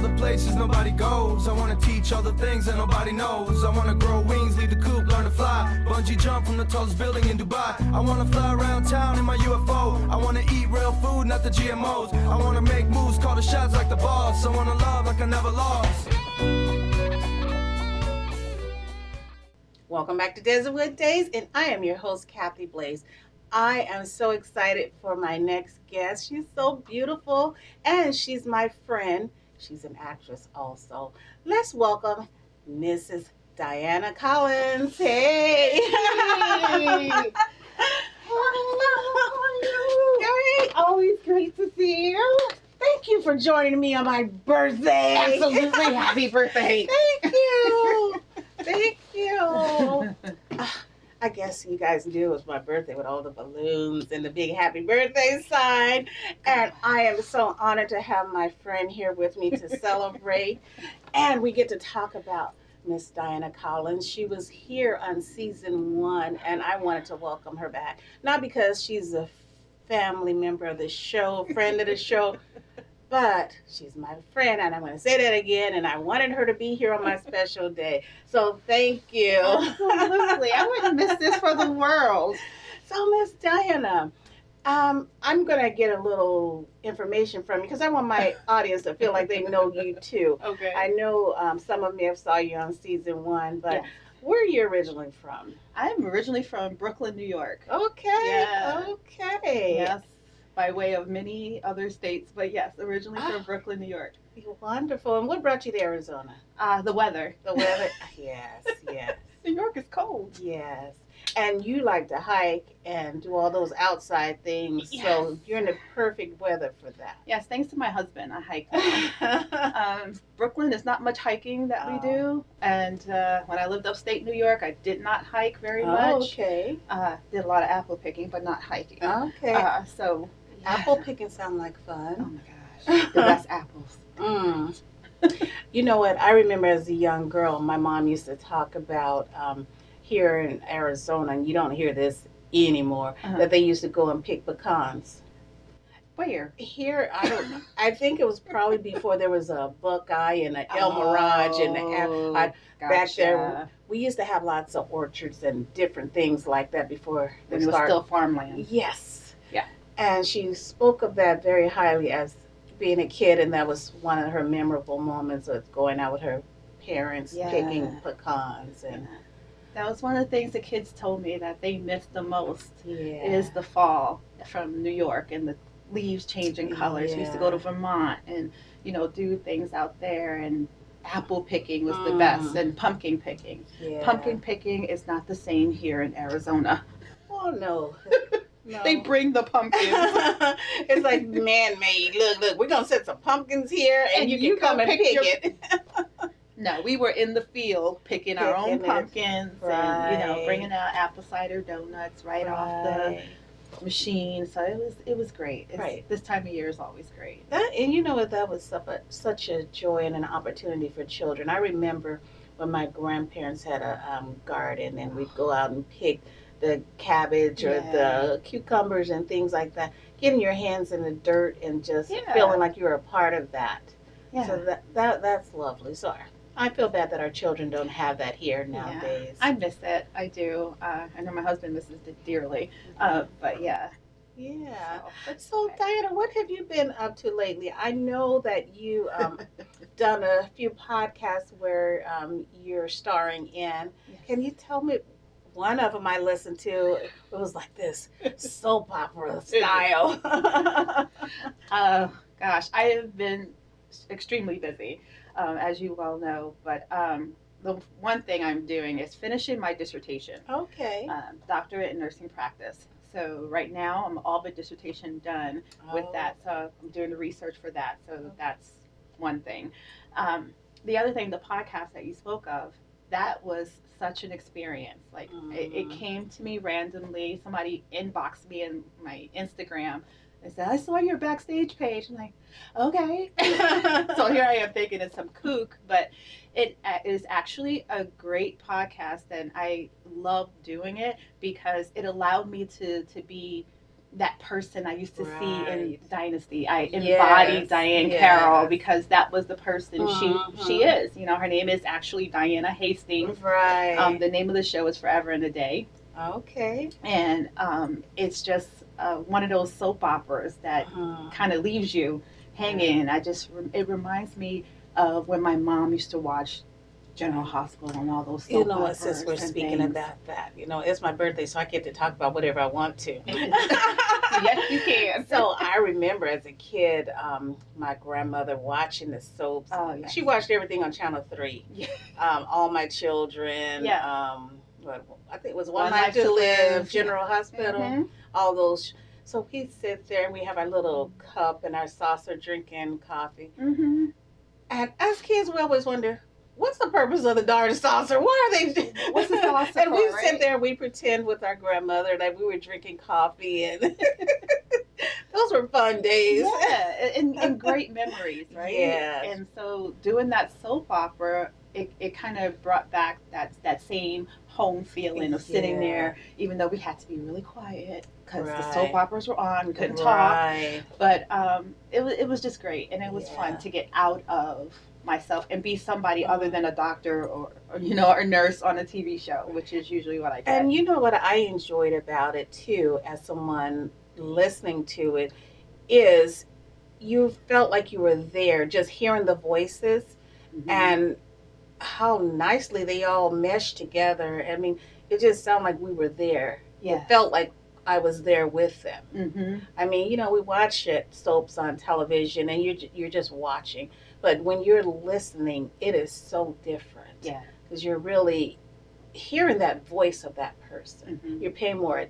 the places nobody goes. I wanna teach all the things that nobody knows. I wanna grow wings, leave the coop, learn to fly. Bungee jump from the tallest building in Dubai. I wanna fly around town in my UFO. I wanna eat real food, not the GMOs. I wanna make moves, call the shots like the boss. I wanna love like I never lost. Welcome back to Desertwood Days, and I am your host, Kathy Blaze. I am so excited for my next guest. She's so beautiful, and she's my friend. She's an actress also. Let's welcome Mrs. Diana Collins. Hey! Great. Always great to see you. Thank you for joining me on my birthday. Absolutely. Happy birthday. Thank you. Thank you. I guess you guys knew it was my birthday with all the balloons and the big happy birthday sign. And I am so honored to have my friend here with me to celebrate. And we get to talk about Miss Diana Collins. She was here on season 1, and I wanted to welcome her back. Not because she's a family member of the show, friend of the show, but she's my friend, and I'm going to say that again, and I wanted her to be here on my special day. So thank you. Absolutely. I wouldn't miss this for the world. So Miss Diana, I'm going to get a little information from you because I want my audience to feel like they know you too. Okay. I know some of me have saw you on season 1, but Yes. where are you originally from? I'm originally from Brooklyn, New York. Okay. Yeah. Okay. Yes. By way of many other states, but yes, originally from Brooklyn, New York. Wonderful. And what brought you to Arizona? The weather. The weather? Yes, yes. New York is cold. Yes. And you like to hike and do all those outside things, so you're in the perfect weather for that. Yes, thanks to my husband, I hike. Brooklyn is not much hiking that we do, and when I lived upstate New York, I did not hike very much. Okay. Did a lot of apple picking, but not hiking. Okay. So Apple picking sound like oh fun. my gosh, the best apples. Mm. You know what? I remember as a young girl, my mom used to talk about here in Arizona, and you don't hear this anymore, that they used to go and pick pecans. Where? Here, I think it was probably before there was a Buckeye and an El Mirage and back there. We used to have lots of orchards and different things like that before When it was still farmland. Yes. Yeah. And she spoke of that very highly as being a kid, and that was one of her memorable moments of going out with her parents picking pecans. And that was one of the things the kids told me that they missed the most yeah. is the fall from New York and the leaves changing colors. We used to go to Vermont and, do things out there, and apple picking was the best, and pumpkin picking. Yeah. Pumpkin picking is not the same here in Arizona. Oh, no. No. They bring the pumpkins. It's like man-made. Look, we're going to set some pumpkins here, and you can come and pick it. No, we were in the field picking our own pumpkins and, bringing out apple cider donuts right off the machine. So it was great. This time of year is always great. And you know what? That was such a joy and an opportunity for children. I remember when my grandparents had a garden, and we'd go out and pick the cabbage or the cucumbers and things like that. Getting your hands in the dirt and just feeling like you're a part of that. Yeah. So that's lovely. So I feel bad that our children don't have that here nowadays. Yeah. I miss it. I do. I know my husband misses it dearly. But yeah. Yeah. So Diana, what have you been up to lately? I know that you done a few podcasts where you're starring in. Yes. Can you tell me? One of them I listened to, it was like this soap opera style. Gosh, I have been extremely busy, as you well know. But the one thing I'm doing is finishing my dissertation. Okay. Doctorate in nursing practice. So right now I'm all but dissertation done with that. So I'm doing the research for that. So that's one thing. The other thing, the podcast that you spoke of, that was such an experience. Like it came to me randomly. Somebody inboxed me in my Instagram and said, I saw your backstage page. I'm like, okay. So here I am thinking it's some kook, but it is actually a great podcast, and I love doing it because it allowed me to be that person I used to see in Right. Dynasty. I embodied Yes, Diane yes. Carroll because that was the person she Mhm. is. You know, her name is actually Diana Hastings. Right. The name of the show is Forever and a Day, Okay. and it's just one of those soap operas that Uh-huh. kind of leaves you hanging. It reminds me of when my mom used to watch General Hospital and all those You soap know what, operas since we're and speaking things. about that, it's my birthday, so I get to talk about whatever I want to. Yes, you can. So I remember as a kid, my grandmother watching the soaps. Oh, yes. She watched everything on Channel 3. Yeah. All My Children. Yeah. I think it was One Life to Live, General Hospital, Mhm. all those. So we sit there and we have our little cup and our saucer drinking coffee. Mhm. And as kids, we always wonder, what's the purpose of the darn saucer? Why are they? What's the saucer And we for, sit right? there and we pretend with our grandmother that we were drinking coffee, and those were fun days. Yeah, and great memories, right? Yes. And so doing that soap opera, it kind of brought back that same home feeling of sitting there, even though we had to be really quiet because the soap Right. operas were on, we couldn't talk. Right. But it was just great, and it was fun Yeah. to get out of myself and be somebody other than a doctor or a nurse on a TV show, which is usually what I did. And you know what I enjoyed about it too, as someone listening to it, is you felt like you were there, just hearing the voices Mhm. and how nicely they all meshed together. I mean, it just sounded like we were there. Yeah. It felt like I was there with them. Mhm. I mean, we watch soaps on television, and you're just watching. But when you're listening, it is so different. Yeah. Because you're really hearing that voice of that person. Mhm. You're paying more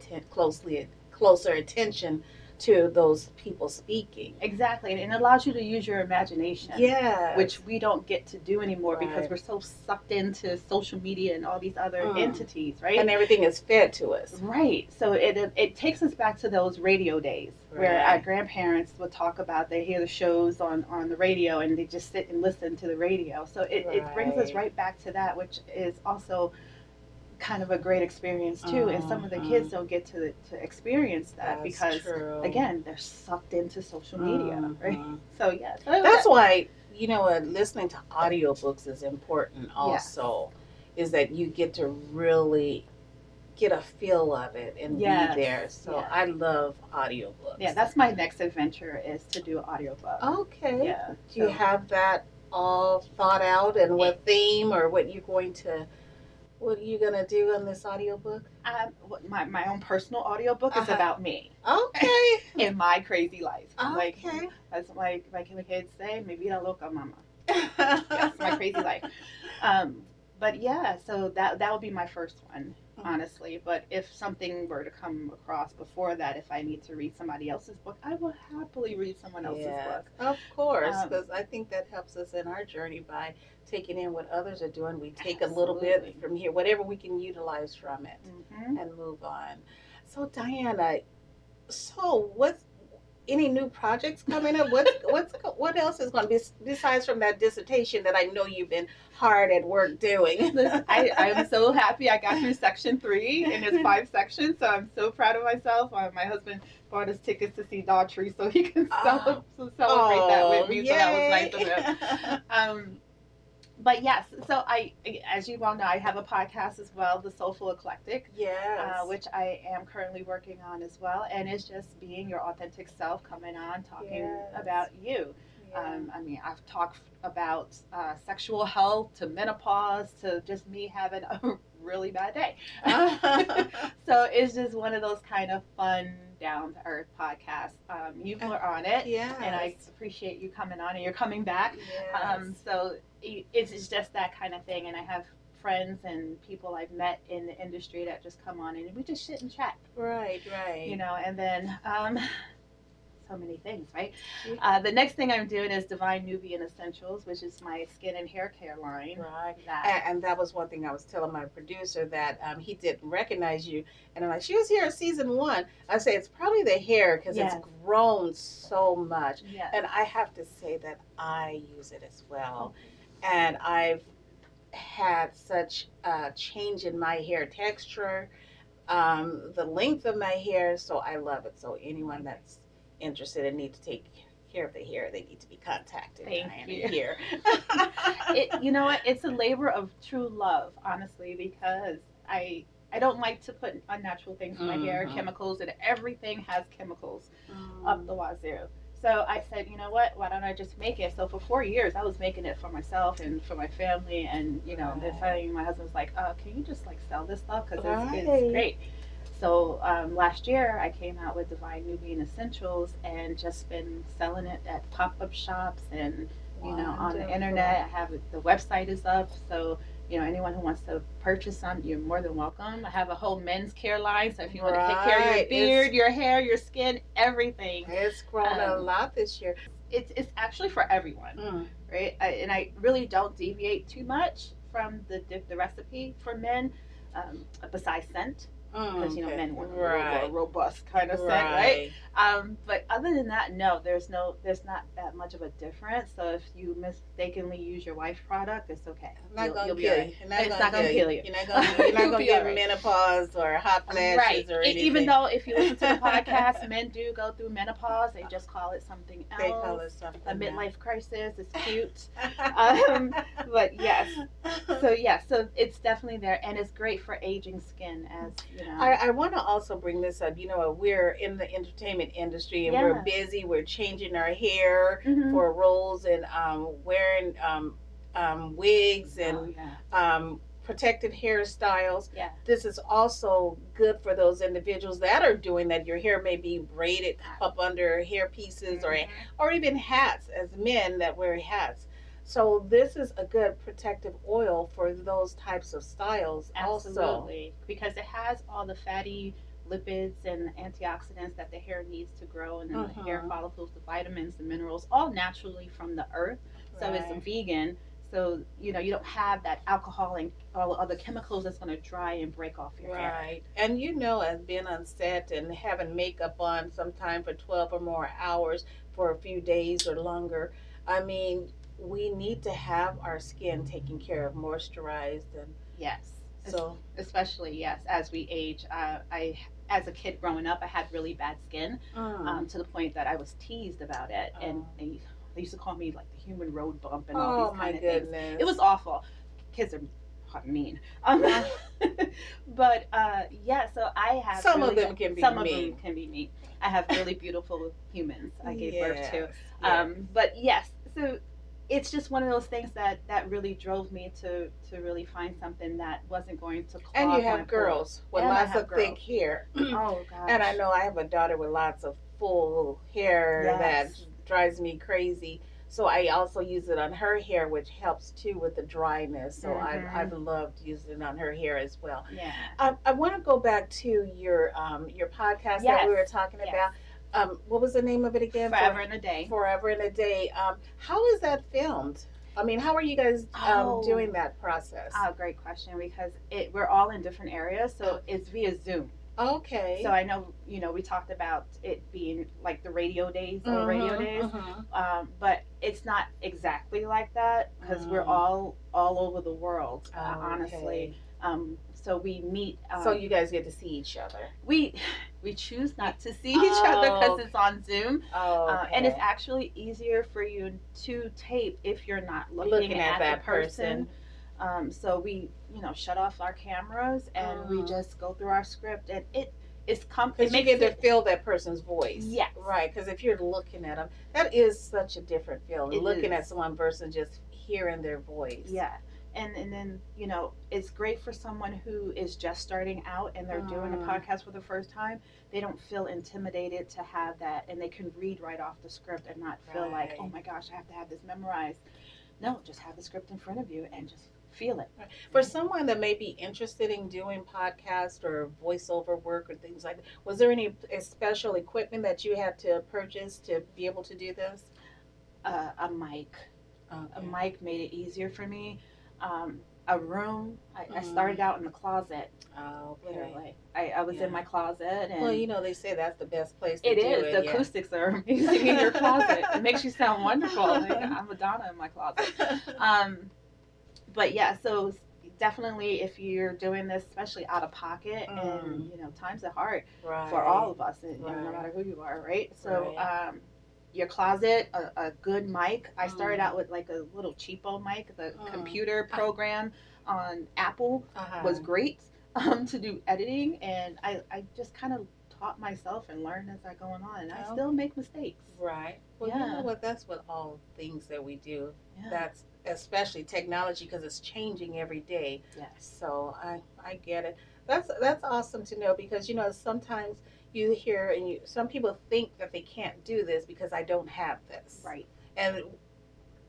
closer attention to those people speaking. Exactly, and it allows you to use your imagination. Yeah. Which we don't get to do anymore because Right. we're so sucked into social media and all these other entities, right? And everything is fed to us. Right. So it takes us back to those radio days where our Right. grandparents would talk about, they hear the shows on the radio and they just sit and listen to the radio. So it brings us Right. right back to that, which is also kind of a great experience too. And some of the kids don't get to experience that That's because true. again, they're sucked into social media, right? So yeah. That's why, listening to audiobooks is important also, is that you get to really get a feel of it and Yes. be there. So Yes. I love audiobooks. Yeah, that's my next adventure is to do an audiobook. Okay. Yeah. Do you so- have that all thought out, and what theme or what are you gonna do on this audiobook? My own personal audiobook is about me Okay. and my crazy life. Like Okay. as my kids say, mi vida loca, mama. Yes, my crazy life. But yeah, so that would be my first one, honestly. But if something were to come across before that, if I need to read somebody else's book, I will happily read someone else's book. Of course, because I think that helps us in our journey by taking in what others are doing. We take a little bit Absolutely. from here, whatever we can utilize from it, Mhm. and move on. So Diana, what's any new projects coming up? What else is going to be besides from that dissertation that I know you've been hard at work doing? Listen, I am so happy I got through section 3, and it's 5 sections, so I'm so proud of myself. My husband bought us tickets to see Daughtry so he can celebrate that with me, so that was nice of him. But yes, so as you well know, I have a podcast as well, The Soulful Eclectic, Yes. which I am currently working on as well, and it's just being your authentic self, coming on, talking Yes. about you. Yeah. I mean, I've talked about sexual health to menopause to just me having a really bad day. So it's just one of those kind of fun, down to earth podcasts. You were on it, Yes. and I appreciate you coming on, and you're coming back. Yes. So it's just that kind of thing, and I have friends and people I've met in the industry that just come on and we just sit and chat, Right. and then so many things, right? The next thing I'm doing is Divine Nubian Essentials, which is my skin and hair care line. Right. That- And that was one thing I was telling my producer, that he didn't recognize you. And I'm like, she was here in season 1. I say it's probably the hair because Yes. it's grown so much. Yes. And I have to say that I use it as well. And I've had such a change in my hair texture. the length of my hair, so I love it. So anyone that's interested and need to take care of the hair, they need to be contacted. Thank Diana you. Here. You know what? It's a labor of true love, honestly, because I don't like to put unnatural things in my hair, chemicals, and everything has chemicals up the wazoo. So I said, you know what? Why don't I just make it? So for 4 years, I was making it for myself and for my family, and then finally my husband was like, can you just like sell this stuff because it's great. So last year I came out with Divine Nubian Essentials and just been selling it at pop-up shops and on the internet. I have the website is up, so anyone who wants to purchase some, you're more than welcome. I have a whole men's care line, so if you want to take care of your beard, your hair, your skin, everything. It's grown a lot this year. It's actually for everyone, right? And I really don't deviate too much from the recipe for men, besides scent. Because men want a more robust kind of scent, right? But other than that, no, there's not that much of a difference. So if you mistakenly use your wife's product, it's okay. It's not going to kill you. It's not going to kill you. You're not going to get menopause or hot flashes or anything. Even though if you listen to the podcast, men do go through menopause. They just call it something else. They call it something. A midlife crisis. It's cute. But yes. So it's definitely there, and it's great for aging skin, as you know. I want to also bring this up. We're in the entertainment industry, and we're busy. We're changing our hair for roles and wearing wigs and protective hairstyles. Yeah. This is also good for those individuals that are doing that. Your hair may be braided up under hair pieces or even hats, as men that wear hats. So this is a good protective oil for those types of styles. Absolutely, because it has all the fatty lipids and antioxidants that the hair needs to grow, and then the hair follicles, the vitamins, the minerals, all naturally from the earth. So it's vegan. So you don't have that alcohol and all other chemicals that's going to dry and break off your hair. Right. And as being on set and having makeup on sometime for 12 or more hours for a few days or longer, I mean, we need to have our skin taken care of, moisturized, and so especially as we age. I as a kid growing up, I had really bad skin to the point that I was teased about it, and they used to call me like the human road bump and all these kind of things. It was awful. Kids are mean. But so I have some of them can be mean. I have really beautiful humans I gave birth to. Yes. But yes, so it's just one of those things that really drove me to really find something that wasn't going to clog. And you have girls with lots of thick hair. Oh gosh. And I know I have a daughter with lots of full hair that drives me crazy. So I also use it on her hair, which helps too with the dryness. So I've loved using it on her hair as well. Yeah. I want to go back to your podcast that we were talking about. What was the name of it again? Forever in a Day. Forever in a Day. How is that filmed? I mean, how are you guys doing that process? Great question, because we're all in different areas, so it's via Zoom. Okay. So I know, we talked about it being like the radio days, but it's not exactly like that because we're all over the world, honestly. So we meet. So you guys get to see each other. We choose not to see each other because it's on Zoom. And it's actually easier for you to tape if you're not looking at that person. So we, shut off our cameras and we just go through our script, and it's because you get to feel that person's voice. Yes. Right. Because if you're looking at them, that is such a different feeling. Looking at someone versus just hearing their voice. Yeah. And then, it's great for someone who is just starting out and they're doing a podcast for the first time. They don't feel intimidated to have that, and they can read right off the script and not feel like, oh my gosh, I have to have this memorized. No, just have the script in front of you and just feel it. For someone that may be interested in doing podcast or voiceover work or things like that, was there any special equipment that you had to purchase to be able to do this? A mic. Okay. A mic made it easier for me. A room. I started out in the closet. Oh, okay. Literally. I was in my closet. And well, they say that's the best place to do it. It is. The acoustics are amazing in your closet. It makes you sound wonderful. I'm Madonna in my closet. But yeah, so definitely, if you're doing this, especially out of pocket, and times are hard Right. for all of us, and no Right. matter who you are, right? So, Right. your closet, a good mic. I started out with like a little cheapo mic. The computer program on Apple was great to do editing, and I just kind of taught myself and learned as I go on, and I still make mistakes. Right. Well, you know what? That's what all things that we do. Yeah. That's especially technology, because it's changing every day. Yes. So I get it. That's awesome to know, because sometimes you hear and some people think that they can't do this because I don't have this. Right. And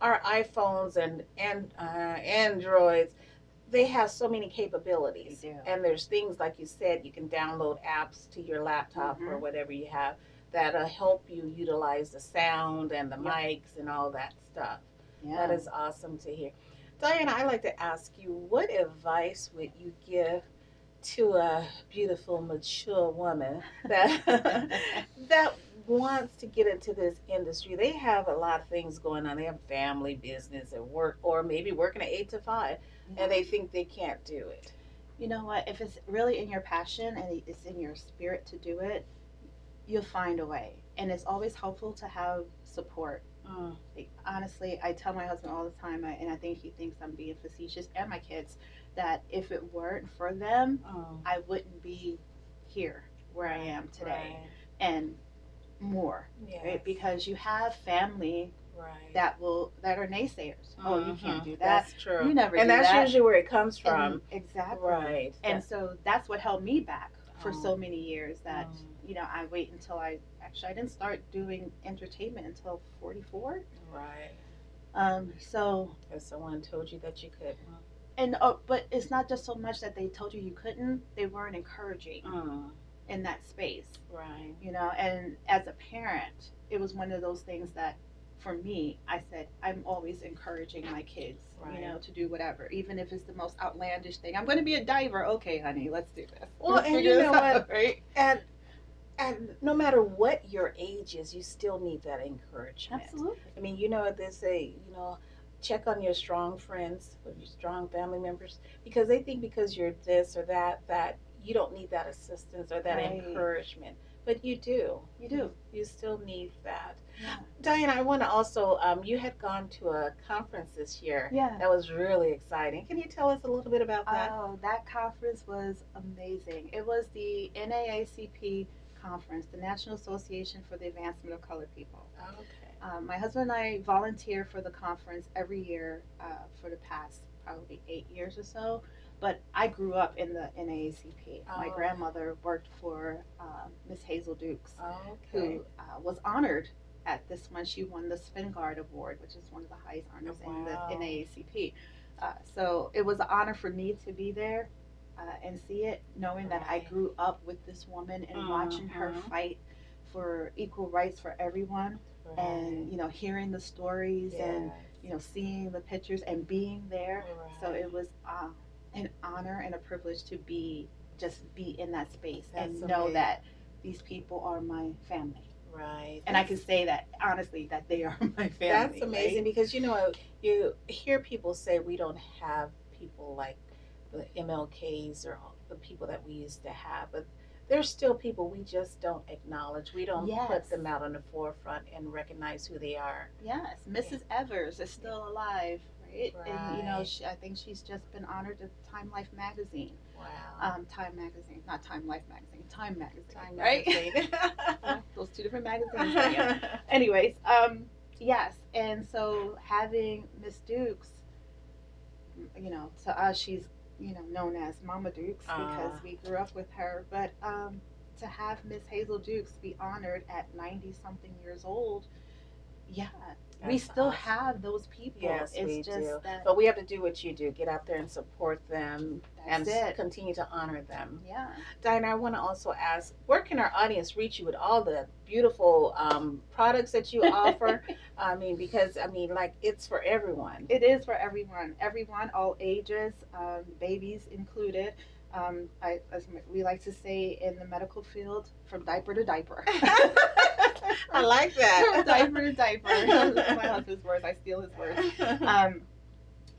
our iPhones and Androids, they have so many capabilities. They do. And there's things, like you said, you can download apps to your laptop or whatever you have that'll help you utilize the sound and the mics and all that stuff. Yeah. That is awesome to hear. Diana, I'd like to ask you, what advice would you give to a beautiful, mature woman that that wants to get into this industry? They have a lot of things going on. They have family, business, and work, or maybe working at 8 to 5, and they think they can't do it. You know what? If it's really in your passion and it's in your spirit to do it, you'll find a way. And it's always helpful to have support. Like, honestly, I tell my husband all the time, and I think he thinks I'm being facetious, and my kids, that if it weren't for them, I wouldn't be here where I am today, and more, right? Because you have family that are naysayers. Oh, you can't do that. That's true. You never and do that's that. usually where it comes from. Exactly. Right. And so that's what held me back for so many years, that I wait until I didn't start doing entertainment until 44. Right. So if someone told you that you could. And but it's not just so much that they told you couldn't, they weren't encouraging in that space. Right. And as a parent, it was one of those things that, for me, I said, I'm always encouraging my kids, to do whatever, even if it's the most outlandish thing. I'm going to be a diver. Okay, honey, let's do this. Well, and you know what? Right? And no matter what your age is, you still need that encouragement. Absolutely. I mean, what they say, check on your strong friends or your strong family members, because they think because you're this or that you don't need that assistance or that encouragement. But you do. You do. You still need that. Yeah. Diana, I want to also, you had gone to a conference this year. Yeah. That was really exciting. Can you tell us a little bit about that? Oh, that conference was amazing. It was the NAACP conference, the National Association for the Advancement of Colored People. Okay. My husband and I volunteer for the conference every year for the past probably 8 years or so. But I grew up in the NAACP. My grandmother worked for Miss Hazel Dukes, who was honored at this one. She won the Spingard Award, which is one of the highest honors in the NAACP. So it was an honor for me to be there and see it, knowing that I grew up with this woman and watching her fight for equal rights for everyone, and hearing the stories and seeing the pictures and being there. So it was an honor and a privilege to be in that space. That's and know that these people are my family. Right. And I can say that honestly, that they are my family. That's amazing, because you hear people say we don't have people like the MLKs or the people that we used to have, but there's still people we just don't acknowledge. We don't put them out on the forefront and recognize who they are. Yes, Mrs. Evers is still alive, right? And I think she's just been honored at Time Life magazine. Wow. Time magazine, not Time Life magazine. Time magazine. Time right? magazine. Those two different magazines. Anyways, yes, and so having Miss Dukes, to us she's known as Mama Dukes because we grew up with her. But to have Miss Hazel Dukes be honored at 90-something years old, we still have those people. Yes, it's we just do. That, but we have to do what you do. Get out there and support them and continue to honor them. Yeah. Diana, I want to also ask, where can our audience reach you with all the beautiful products that you offer? Because it's for everyone. It is for everyone. Everyone, all ages, babies included. As we like to say in the medical field, from diaper to diaper. I like that. From diaper to diaper. My husband's words. I steal his words.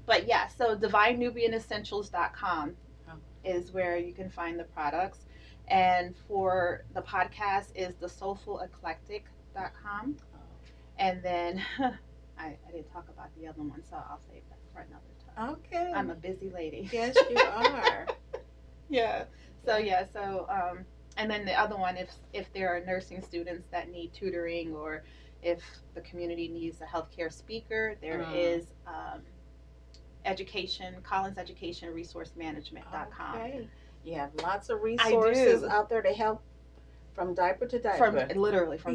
But yeah, so divinenubianessentials.com Oh. is where you can find the products. And for the podcast is thesoulfuleclectic.com. And then I didn't talk about the other one, so I'll save that for another time. Okay. I'm a busy lady. Yes, you are. Yeah. So and then the other one, if there are nursing students that need tutoring, or if the community needs a healthcare speaker, there is Collins Education Resource Management.com. Okay. You have lots of resources do. out there to help from diaper to diaper. From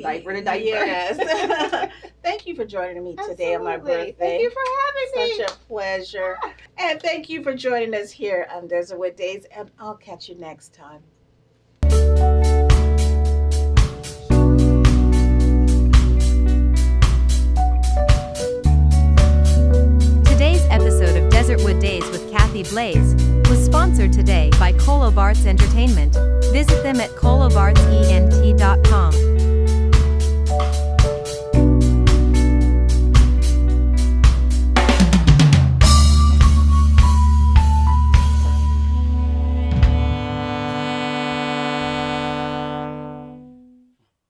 diaper to diaper. Yes. Thank you for joining me today on my Absolutely. birthday. Thank you for having me. Such a pleasure. And thank you for joining us here on Desertwood Days, and I'll catch you next time. Today's episode of Desertwood Days with Kathy Blaze was sponsored today by Colobarts Entertainment. Visit them at colobartsent.com.